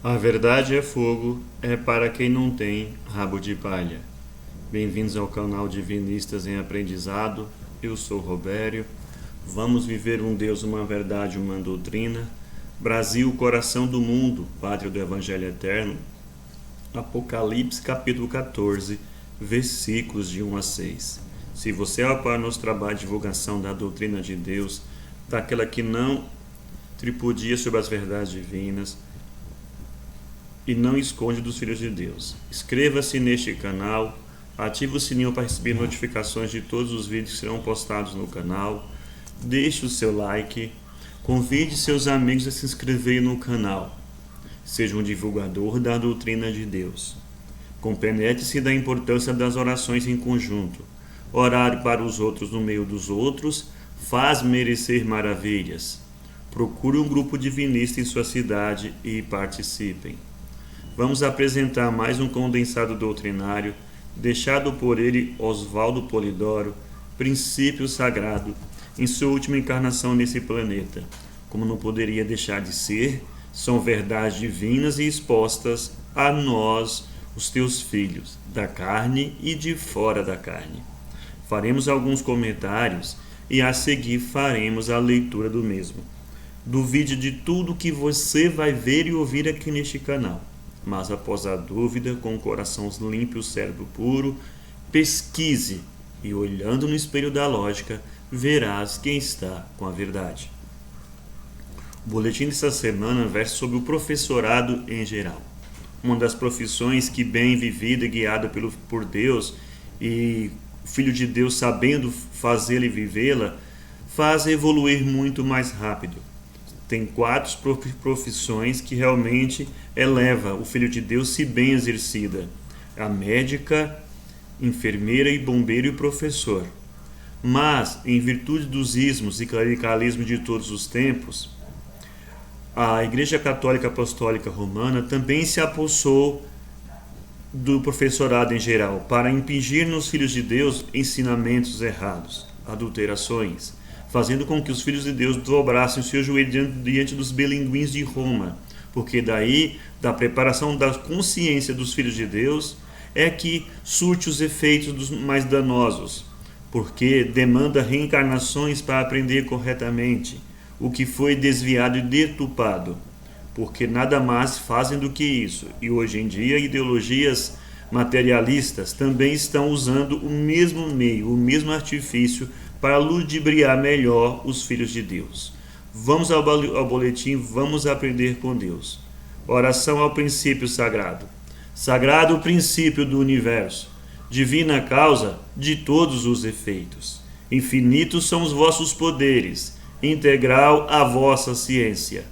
A verdade é fogo, é para quem não tem rabo de palha. Bem-vindos ao canal Divinistas em Aprendizado. Eu sou Robério. Vamos viver um Deus, uma verdade, uma doutrina. Brasil, coração do mundo, pátria do Evangelho Eterno. Apocalipse, capítulo 14, versículos de 1 a 6. Se você apoia nosso trabalho de divulgação da doutrina de Deus, daquela que não tripudia sobre as verdades divinas, e não esconde dos filhos de Deus. Inscreva-se neste canal, ative o sininho para receber notificações de todos os vídeos que serão postados no canal, deixe o seu like, convide seus amigos a se inscreverem no canal, seja um divulgador da doutrina de Deus. Compenetre-se da importância das orações em conjunto. Orar para os outros no meio dos outros faz merecer maravilhas. Procure um grupo divinista em sua cidade e participem. Vamos apresentar mais um condensado doutrinário, deixado por ele, Oswaldo Polidoro, princípio sagrado, em sua última encarnação nesse planeta. Como não poderia deixar de ser, são verdades divinas e expostas a nós, os teus filhos, da carne e de fora da carne. Faremos alguns comentários e a seguir faremos a leitura do mesmo. Duvide de tudo que você vai ver e ouvir aqui neste canal. Mas após a dúvida, com o coração limpo e o cérebro puro, pesquise e, olhando no espelho da lógica, verás quem está com a verdade. O boletim desta semana versa sobre o professorado em geral. Uma das profissões que, bem vivida e guiada por Deus, e o Filho de Deus sabendo fazê-la e vivê-la, faz evoluir muito mais rápido. Tem 4 profissões que realmente eleva o Filho de Deus se bem exercida: a médica, enfermeira e bombeiro e professor. Mas, em virtude dos ismos e clericalismo de todos os tempos, a Igreja Católica Apostólica Romana também se apossou do professorado em geral para impingir nos filhos de Deus ensinamentos errados, adulterações, fazendo com que os filhos de Deus dobrassem o seu joelho diante dos belinguins de Roma, porque daí, da preparação da consciência dos filhos de Deus, é que surte os efeitos dos mais danosos, porque demanda reencarnações para aprender corretamente o que foi desviado e deturpado, porque nada mais fazem do que isso, e hoje em dia ideologias materialistas também estão usando o mesmo meio, o mesmo artifício para ludibriar melhor os filhos de Deus. Vamos ao boletim, vamos aprender com Deus. Oração ao princípio sagrado. Sagrado princípio do universo, divina causa de todos os efeitos. Infinitos são os vossos poderes, integral a vossa ciência.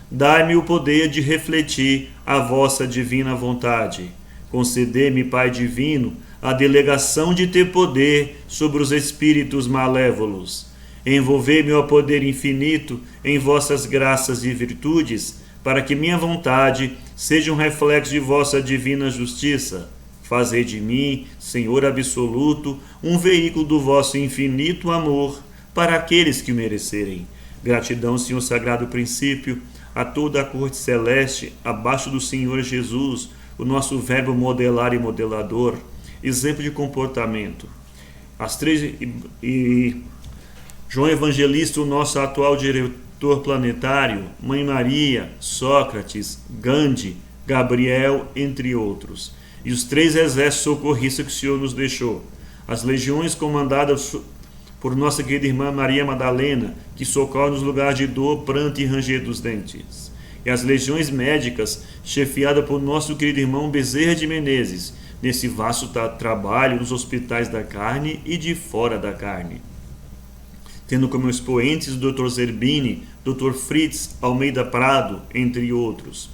Dai-me o poder de refletir a vossa divina vontade. Concedei-me, Pai divino, a delegação de ter poder sobre os espíritos malévolos. Envolvei-me, ó poder infinito, em vossas graças e virtudes, para que minha vontade seja um reflexo de vossa divina justiça. Fazei de mim, Senhor absoluto, um veículo do vosso infinito amor para aqueles que o merecerem. Gratidão, Senhor Sagrado Princípio, a toda a corte celeste, abaixo do Senhor Jesus, o nosso verbo modelar e modelador, exemplo de comportamento. As 3 e João Evangelista, o nosso atual diretor planetário, Mãe Maria, Sócrates, Gandhi, Gabriel, entre outros. E os 3 exércitos socorristas que o Senhor nos deixou. As legiões comandadas por nossa querida irmã Maria Madalena, que socorre nos lugares de dor, pranto e ranger dos dentes. E as legiões médicas, chefiadas por nosso querido irmão Bezerra de Menezes, nesse vasto trabalho nos hospitais da carne e de fora da carne. Tendo como expoentes o Dr. Zerbini, Dr. Fritz Almeida Prado, entre outros.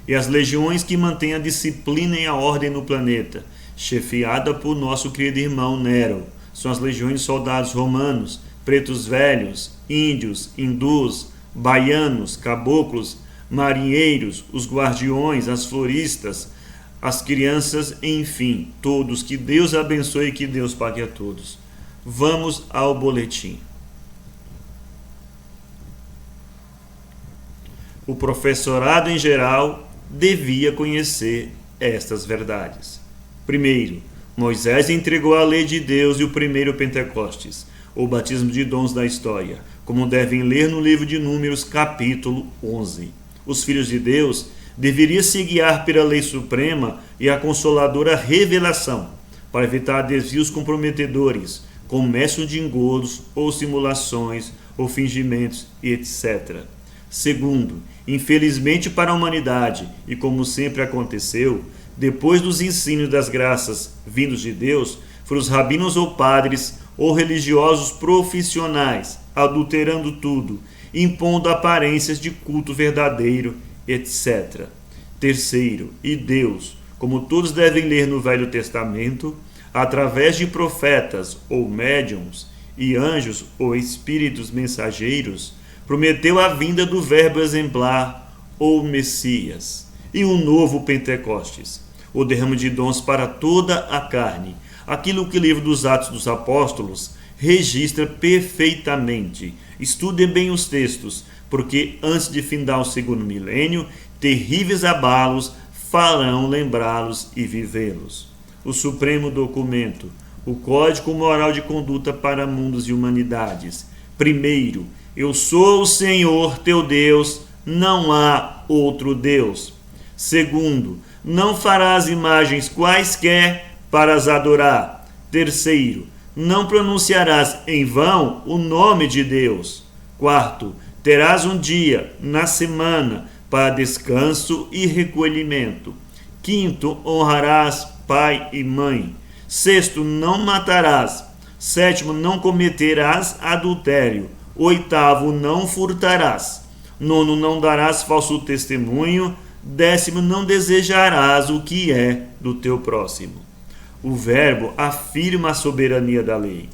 E as legiões que mantêm a disciplina e a ordem no planeta, chefiada por nosso querido irmão Nero. São as legiões de soldados romanos, pretos velhos, índios, hindus, baianos, caboclos, marinheiros, os guardiões, as floristas, as crianças, enfim, todos. Que Deus abençoe e que Deus pague a todos. Vamos ao boletim. O professorado em geral devia conhecer estas verdades. Primeiro, Moisés entregou a lei de Deus e o primeiro Pentecostes, ou batismo de dons da história, como devem ler no livro de Números, capítulo 11. Os filhos de Deus deveriam se guiar pela lei suprema e a consoladora revelação, para evitar desvios comprometedores, comércio de engodos ou simulações ou fingimentos e etc. Segundo, infelizmente para a humanidade, e como sempre aconteceu, depois dos ensinos das graças vindos de Deus, foram os rabinos ou padres ou religiosos profissionais, adulterando tudo, impondo aparências de culto verdadeiro, etc. Terceiro, e Deus, como todos devem ler no Velho Testamento, através de profetas ou médiuns e anjos ou espíritos mensageiros, prometeu a vinda do Verbo exemplar ou Messias e um novo Pentecostes, o derrame de dons para toda a carne, aquilo que o livro dos Atos dos Apóstolos registra perfeitamente. Estudem bem os textos, porque antes de findar o segundo milênio, terríveis abalos farão lembrá-los e vivê-los. O supremo documento, o Código Moral de Conduta para Mundos e Humanidades. Primeiro, eu sou o Senhor teu Deus, não há outro Deus. Segundo, não farás imagens quaisquer para as adorar. Terceiro, não pronunciarás em vão o nome de Deus. Quarto, terás um dia na semana para descanso e recolhimento. Quinto, honrarás pai e mãe. Sexto, não matarás. Sétimo, não cometerás adultério. Oitavo, não furtarás. Nono, não darás falso testemunho. Décimo, não desejarás o que é do teu próximo. O Verbo afirma a soberania da lei.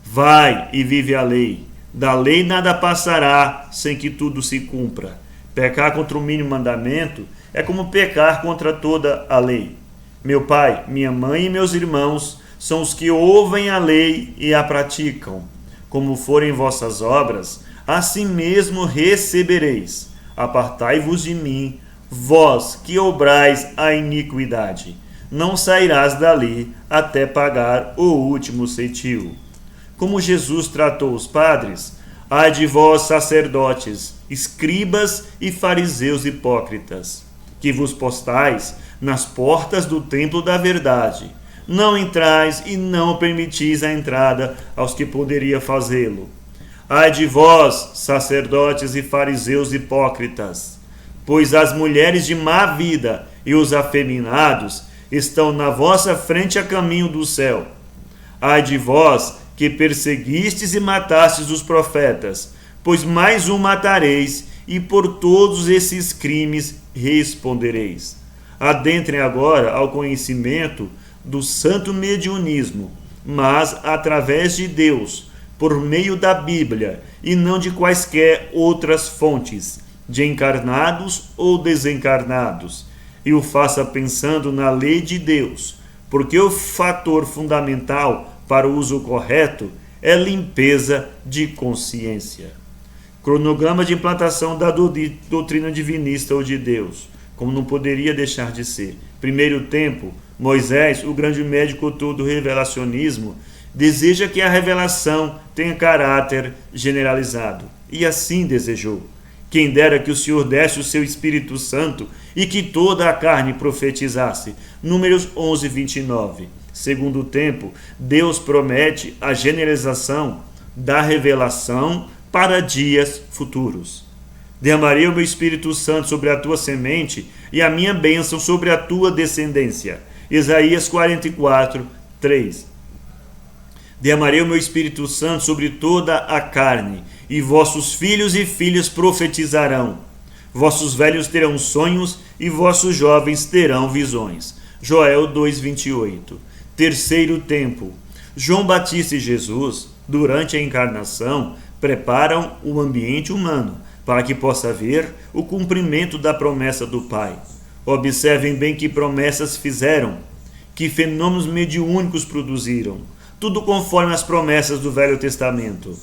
Vai e vive a lei. Da lei nada passará sem que tudo se cumpra. Pecar contra o mínimo mandamento é como pecar contra toda a lei. Meu pai, minha mãe e meus irmãos são os que ouvem a lei e a praticam. Como forem vossas obras, assim mesmo recebereis. Apartai-vos de mim, vós que obrais a iniquidade. Não sairás dali até pagar o último ceitil. Como Jesus tratou os padres, ai de vós, sacerdotes, escribas e fariseus hipócritas, que vos postais nas portas do templo da verdade. Não entrais e não permitis a entrada aos que poderia fazê-lo. Ai de vós, sacerdotes e fariseus hipócritas, pois as mulheres de má vida e os afeminados estão na vossa frente a caminho do céu. Ai de vós, que perseguistes e matastes os profetas, pois mais um matareis, e por todos esses crimes respondereis. Adentrem agora ao conhecimento do santo mediunismo, mas através de Deus, por meio da Bíblia, e não de quaisquer outras fontes, de encarnados ou desencarnados, e o faça pensando na lei de Deus, porque o fator fundamental para o uso correto é limpeza de consciência. Cronograma de implantação da doutrina divinista ou de Deus, como não poderia deixar de ser. Primeiro tempo, Moisés, o grande médico do revelacionismo, deseja que a revelação tenha caráter generalizado, e assim desejou. Quem dera que o Senhor desse o seu Espírito Santo e que toda a carne profetizasse. Números 11, 29. Segundo tempo, Deus promete a generalização da revelação para dias futuros. Derramarei o meu Espírito Santo sobre a tua semente e a minha bênção sobre a tua descendência. Isaías 44, 3. Derramarei o meu Espírito Santo sobre toda a carne, e vossos filhos e filhas profetizarão. Vossos velhos terão sonhos e vossos jovens terão visões. Joel 2:28. Terceiro tempo. João Batista e Jesus, durante a encarnação, preparam o ambiente humano para que possa haver o cumprimento da promessa do Pai. Observem bem que promessas fizeram, que fenômenos mediúnicos produziram, tudo conforme as promessas do Velho Testamento.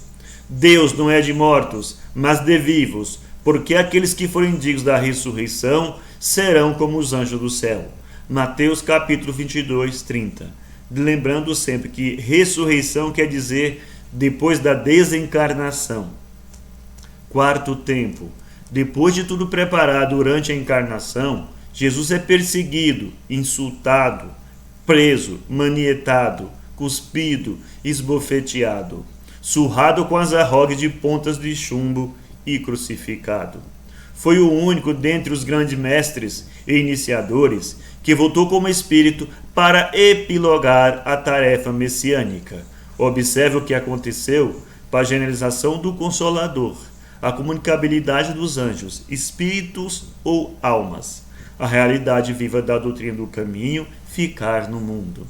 Deus não é de mortos, mas de vivos, porque aqueles que forem dignos da ressurreição serão como os anjos do céu. Mateus capítulo 22, 30. Lembrando sempre que ressurreição quer dizer depois da desencarnação. Quarto tempo. Depois de tudo preparado durante a encarnação, Jesus é perseguido, insultado, preso, manietado, cuspido, esbofeteado, surrado com as arrogas de pontas de chumbo e crucificado. Foi o único dentre os grandes mestres e iniciadores que voltou como espírito para epilogar a tarefa messiânica. Observe o que aconteceu para a generalização do Consolador, a comunicabilidade dos anjos, espíritos ou almas, a realidade viva da doutrina do caminho, ficar no mundo.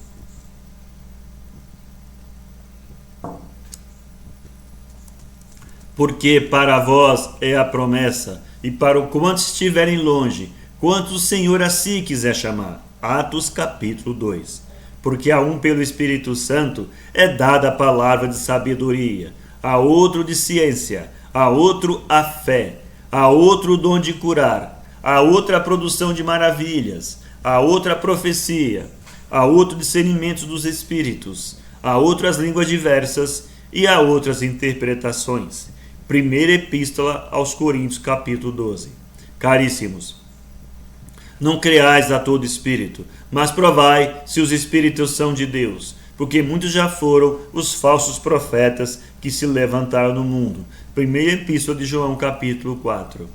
Porque para vós é a promessa, e para o quantos estiverem longe, quantos o Senhor a si quiser chamar. Atos capítulo 2. Porque a um pelo Espírito Santo é dada a palavra de sabedoria, a outro de ciência, a outro a fé, a outro o dom de curar, a outra a produção de maravilhas, a outra a profecia, a outro discernimento dos espíritos, a outro as línguas diversas e a outras interpretações. Primeira Epístola aos Coríntios, capítulo 12. Caríssimos, não creais a todo espírito, mas provai se os espíritos são de Deus, porque muitos já foram os falsos profetas que se levantaram no mundo. Primeira Epístola de João, capítulo 4.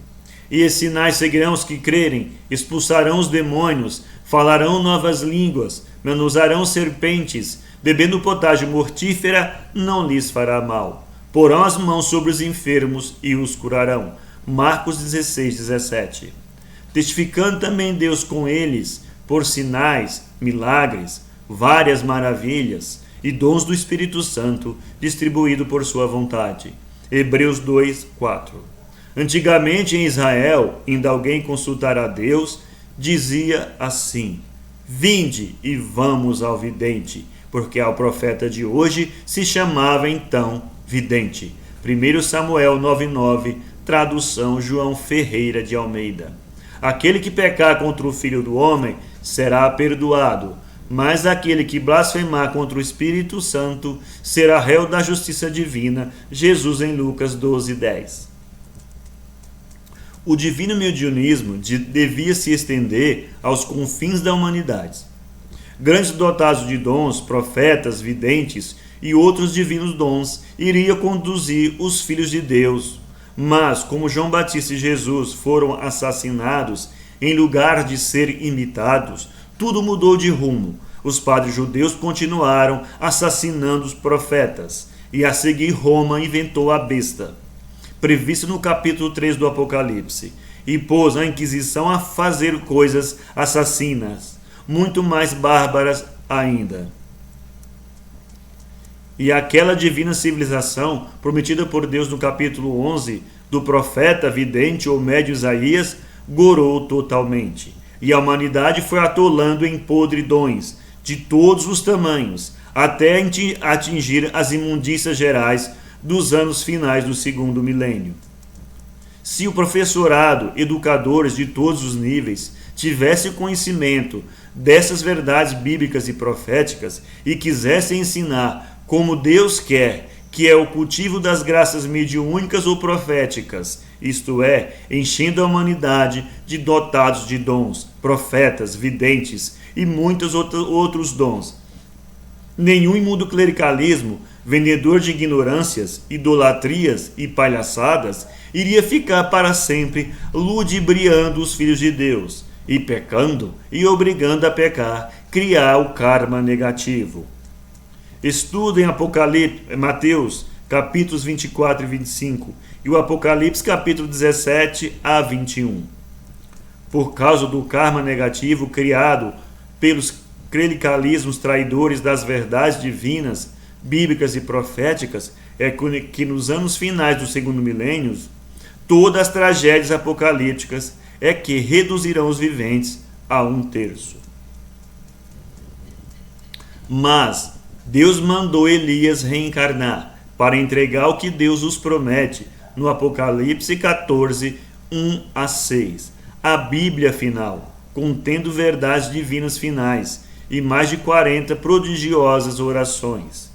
E esses sinais seguirão os que crerem, expulsarão os demônios, falarão novas línguas, manusarão serpentes, bebendo potágio mortífera, não lhes fará mal. Porão as mãos sobre os enfermos e os curarão. Marcos 16, 17. Testificando também Deus com eles, por sinais, milagres, várias maravilhas e dons do Espírito Santo, distribuído por sua vontade. Hebreus 2, 4. Antigamente em Israel, indo alguém consultar a Deus, dizia assim: vinde e vamos ao vidente, porque ao profeta de hoje se chamava então vidente. 1 Samuel 9:9, tradução João Ferreira de Almeida. Aquele que pecar contra o Filho do Homem será perdoado, mas aquele que blasfemar contra o Espírito Santo será réu da justiça divina. Jesus em Lucas 12:10. O divino mediunismo devia se estender aos confins da humanidade. Grandes dotados de dons, profetas, videntes e outros divinos dons iriam conduzir os filhos de Deus. Mas, como João Batista e Jesus foram assassinados em lugar de ser imitados, tudo mudou de rumo. Os padres judeus continuaram assassinando os profetas, e a seguir Roma inventou a besta, previsto no capítulo 3 do Apocalipse, e pôs a Inquisição a fazer coisas assassinas, muito mais bárbaras ainda. E aquela divina civilização, prometida por Deus no capítulo 11 do profeta, vidente ou médio Isaías, gorou totalmente. E a humanidade foi atolando em podridões de todos os tamanhos, até atingir as imundícias gerais dos anos finais do segundo milênio. Se o professorado, educadores de todos os níveis, tivesse conhecimento dessas verdades bíblicas e proféticas e quisesse ensinar como Deus quer, que é o cultivo das graças mediúnicas ou proféticas, isto é, enchendo a humanidade de dotados de dons, profetas, videntes e muitos outros dons. Nenhum imundo clericalismo, vendedor de ignorâncias, idolatrias e palhaçadas, iria ficar para sempre ludibriando os filhos de Deus, e pecando e obrigando a pecar, criar o karma negativo. Estudem Mateus, capítulos 24 e 25, e o Apocalipse, capítulo 17 a 21. Por causa do karma negativo criado pelos clericalismos traidores das verdades divinas, bíblicas e proféticas, é que nos anos finais do segundo milênio, todas as tragédias apocalípticas é que reduzirão os viventes a 1/3. Mas Deus mandou Elias reencarnar para entregar o que Deus os promete no Apocalipse 14, 1 a 6. a Bíblia final, contendo verdades divinas finais, e mais de 40 prodigiosas orações.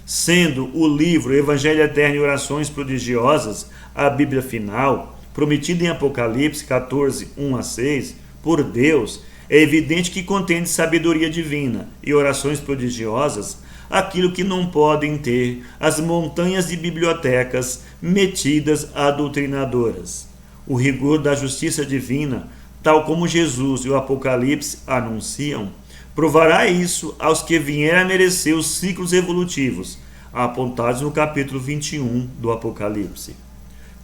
Sendo o livro Evangelho Eterno e Orações Prodigiosas a Bíblia final, prometida em Apocalipse 14, 1-6, por Deus, é evidente que contém sabedoria divina e orações prodigiosas aquilo que não podem ter as montanhas de bibliotecas metidas a doutrinadoras. O rigor da justiça divina, tal como Jesus e o Apocalipse anunciam, provará isso aos que vierem a merecer os ciclos evolutivos, apontados no capítulo 21 do Apocalipse.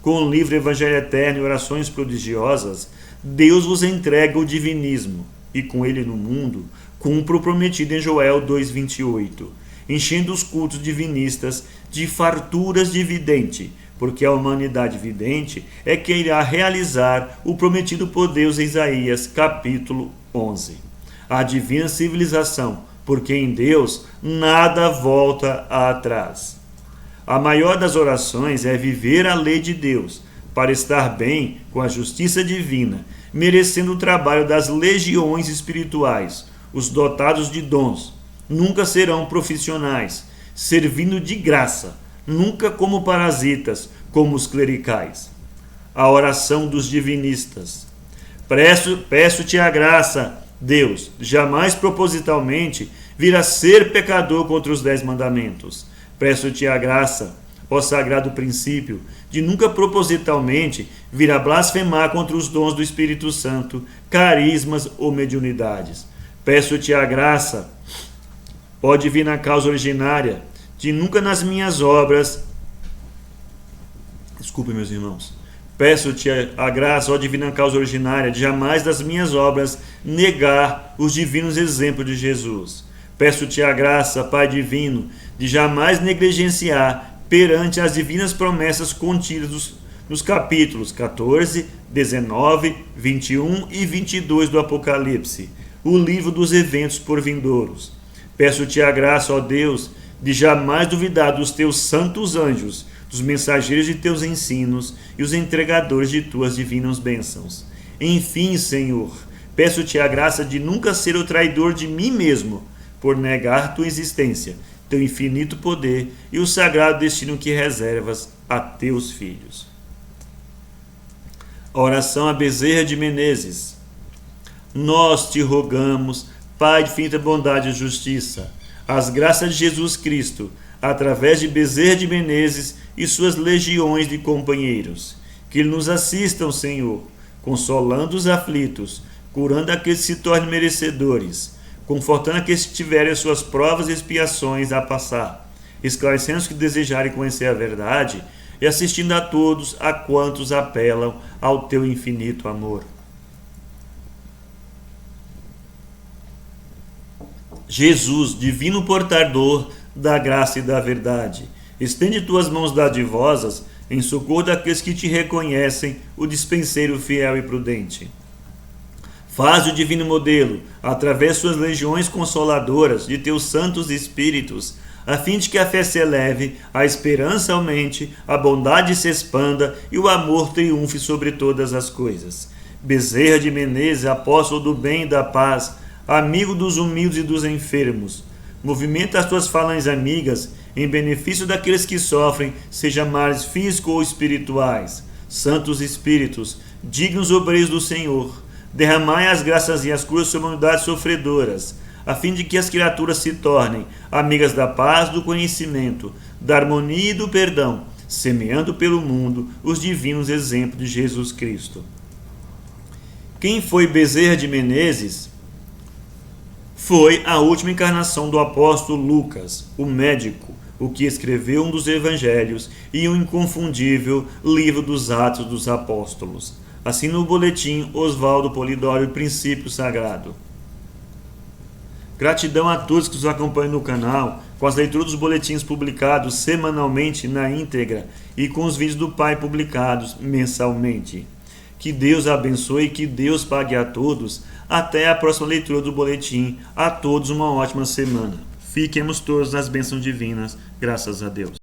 Com o livro Evangelho Eterno e Orações Prodigiosas, Deus vos entrega o divinismo, e com ele no mundo, cumpre o prometido em Joel 2,28, enchendo os cultos divinistas de farturas de vidente, porque a humanidade vidente é que irá realizar o prometido por Deus em Isaías capítulo 11. A divina civilização, porque em Deus nada volta atrás. A maior das orações é viver a lei de Deus, para estar bem com a justiça divina, merecendo o trabalho das legiões espirituais. Os dotados de dons nunca serão profissionais, servindo de graça, nunca como parasitas, como os clericais. A oração dos divinistas. Peço-te a graça, Deus, jamais propositalmente vir a ser pecador contra os 10 mandamentos. Peço-te a graça, ó sagrado princípio, de nunca propositalmente vir a blasfemar contra os dons do Espírito Santo, carismas ou mediunidades. Peço-te a graça, ó divina causa originária, de nunca nas minhas obras... Desculpe, meus irmãos. Peço-te a graça, ó divina causa originária, de jamais das minhas obras negar os divinos exemplos de Jesus. Peço-te a graça, Pai divino, de jamais negligenciar perante as divinas promessas contidas nos capítulos 14, 19, 21 e 22 do Apocalipse, o livro dos eventos por vindouros. Peço-te a graça, ó Deus, de jamais duvidar dos teus santos anjos, dos mensageiros de teus ensinos e os entregadores de tuas divinas bênçãos. Enfim, Senhor, peço-te a graça de nunca ser o traidor de mim mesmo, por negar tua existência, teu infinito poder e o sagrado destino que reservas a teus filhos. A oração a Bezerra de Menezes. Nós te rogamos, Pai de infinita bondade e justiça, as graças de Jesus Cristo, através de Bezerra de Menezes e suas legiões de companheiros, que nos assistam, Senhor, consolando os aflitos, curando aqueles que se tornem merecedores, confortando aqueles que tiverem as suas provas e expiações a passar, esclarecendo os que desejarem conhecer a verdade e assistindo a todos a quantos apelam ao teu infinito amor. Jesus, divino portador da graça e da verdade, estende tuas mãos dadivosas em socorro daqueles que te reconhecem, o dispenseiro fiel e prudente. Faz o divino modelo, através de suas legiões consoladoras, de teus santos espíritos, a fim de que a fé se eleve, a esperança aumente, a bondade se expanda e o amor triunfe sobre todas as coisas. Bezerra de Menezes, apóstolo do bem e da paz, amigo dos humildes e dos enfermos, movimenta as tuas falanges amigas em benefício daqueles que sofrem, seja males físicos ou espirituais. Santos Espíritos, dignos obreiros do Senhor, derramai as graças e as curas sobre humanidades sofredoras, a fim de que as criaturas se tornem amigas da paz, do conhecimento, da harmonia e do perdão, semeando pelo mundo os divinos exemplos de Jesus Cristo. Quem foi Bezerra de Menezes? Foi a última encarnação do apóstolo Lucas, o médico, o que escreveu um dos evangelhos e um inconfundível livro dos Atos dos Apóstolos. Assim no boletim Oswaldo Polidório, Princípio Sagrado. Gratidão a todos que nos acompanham no canal, com as leituras dos boletins publicados semanalmente na íntegra e com os vídeos do Pai publicados mensalmente. Que Deus abençoe e que Deus pague a todos. Até a próxima leitura do boletim. A todos uma ótima semana. Fiquemos todos nas bênçãos divinas, graças a Deus.